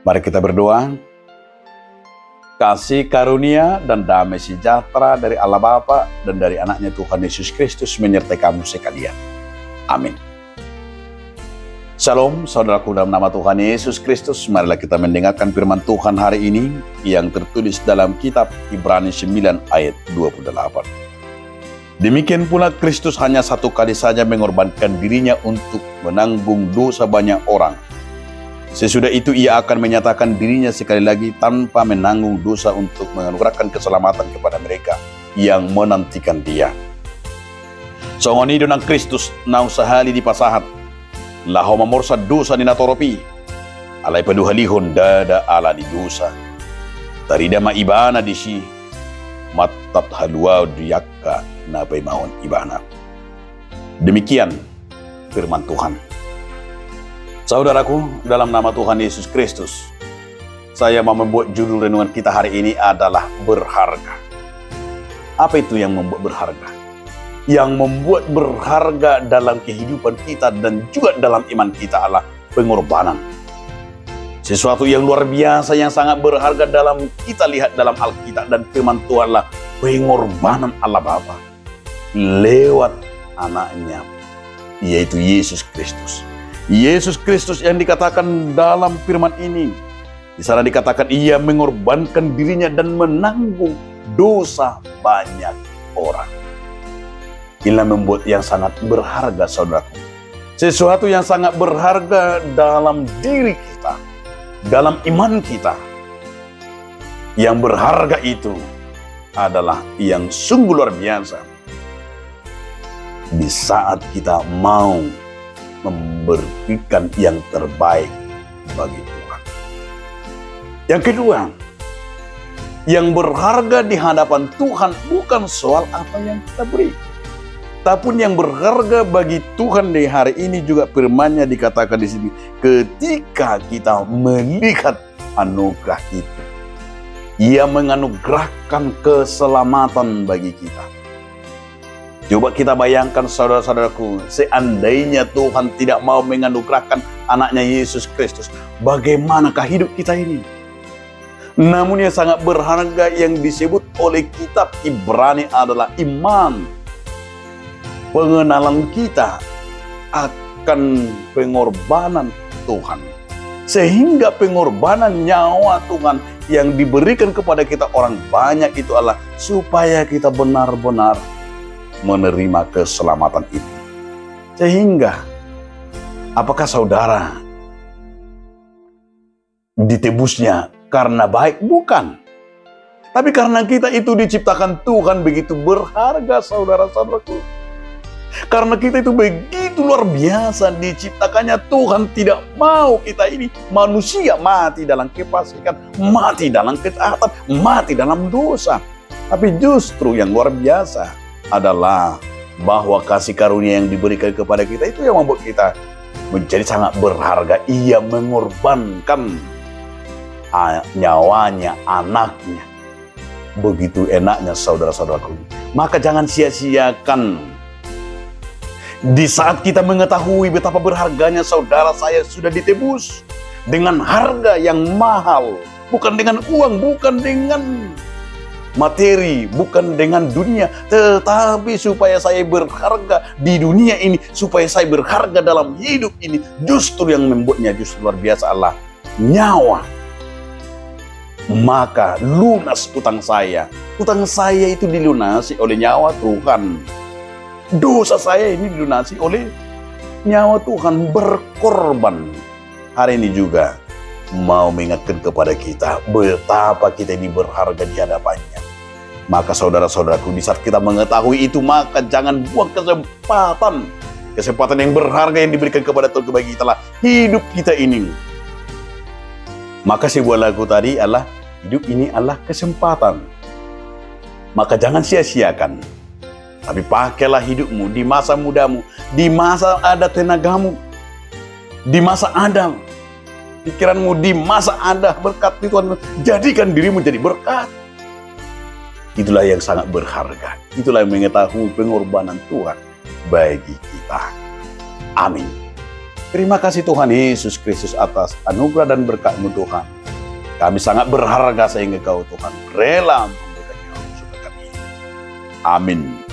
Mari kita berdoa. Kasih karunia dan damai sejahtera dari Allah Bapa dan dari anaknya Tuhan Yesus Kristus menyertai kamu sekalian. Amin. Shalom saudaraku dalam nama Tuhan Yesus Kristus. Marilah kita mendengarkan firman Tuhan hari ini yang tertulis dalam kitab Ibrani 9 ayat 28. Demikian pula Kristus hanya satu kali saja mengorbankan dirinya untuk menanggung dosa banyak orang. Sesudah itu ia akan menyatakan dirinya sekali lagi tanpa menanggung dosa untuk menganugerahkan keselamatan kepada mereka yang menantikan dia. Songoni donang Kristus nau sahali di pasahat, laho mamorsa dosa ni natoropi, alay paduhalihon dada ala di dosa. Tarida maibana di si, matat halua diyakka na paimahon ibana. Demikian firman Tuhan. Saudaraku, dalam nama Tuhan Yesus Kristus, saya mau membuat judul renungan kita hari ini adalah berharga. Apa itu yang membuat berharga? Yang membuat berharga dalam kehidupan kita dan juga dalam iman kita adalah pengorbanan. Sesuatu yang luar biasa yang sangat berharga dalam kita lihat dalam Alkitab dan firman Tuhan adalah pengorbanan Allah Bapa lewat anaknya, yaitu Yesus Kristus. Yesus Kristus yang dikatakan dalam firman ini, di sana dikatakan ia mengorbankan dirinya dan menanggung dosa banyak orang. Inilah membuat yang sangat berharga, saudaraku. Sesuatu yang sangat berharga dalam diri kita, dalam iman kita. Yang berharga itu adalah yang sungguh luar biasa. Di saat kita mau memberikan yang terbaik bagi Tuhan. Yang kedua, yang berharga di hadapan Tuhan bukan soal apa yang kita beri, tapi yang berharga bagi Tuhan di hari ini juga firman-Nya dikatakan di sini, ketika kita melihat anugerah itu, Ia menganugerahkan keselamatan bagi kita. Coba kita bayangkan saudara-saudaraku, seandainya Tuhan tidak mau menganugerahkan anaknya Yesus Kristus, bagaimanakah hidup kita ini? Namun yang sangat berharga yang disebut oleh kitab Ibrani adalah iman. Pengenalan kita akan pengorbanan Tuhan. Sehingga pengorbanan nyawa Tuhan yang diberikan kepada kita orang banyak itu adalah supaya kita benar-benar menerima keselamatan itu. Sehingga, apakah saudara ditebusnya karena baik? Bukan. Tapi karena kita itu diciptakan Tuhan begitu berharga, saudara-saudaraku. Karena kita itu begitu luar biasa diciptakannya, Tuhan tidak mau kita ini manusia mati dalam kefasikan, mati dalam ketaatan, mati dalam dosa. Tapi justru yang luar biasa adalah bahwa kasih karunia yang diberikan kepada kita itu yang membuat kita menjadi sangat berharga. Ia mengorbankan nyawanya, anaknya. Begitu enaknya saudara-saudaraku. Maka jangan sia-siakan. Di saat kita mengetahui betapa berharganya saudara saya sudah ditebus dengan harga yang mahal. Bukan dengan uang, bukan dengan materi, bukan dengan dunia, tetapi supaya saya berharga di dunia ini, supaya saya berharga dalam hidup ini. Justru yang membuatnya justru luar biasa adalah nyawa. Maka lunas utang saya. Utang saya itu dilunasi oleh nyawa Tuhan. Dosa saya ini dilunasi oleh nyawa Tuhan berkorban. Hari ini juga mau mengingatkan kepada kita betapa kita ini berharga di hadapannya. Maka saudara-saudaraku, di saat kita mengetahui itu, maka jangan buang kesempatan. Kesempatan yang berharga yang diberikan kepada Tuhan bagi kita lah hidup kita ini. Maka sebuah lagu tadi adalah hidup ini adalah kesempatan. Maka jangan sia-siakan. Tapi pakailah hidupmu di masa mudamu, di masa ada tenagamu, di masa ada pikiranmu, di masa ada berkat Tuhan. Jadikan dirimu jadi berkat. Itulah yang sangat berharga. Itulah yang mengetahui pengorbanan Tuhan bagi kita. Amin. Terima kasih Tuhan Yesus Kristus atas anugerah dan berkat-Mu Tuhan. Kami sangat berharga sehingga Kau Tuhan rela memberikan nyawa suka kami. Amin.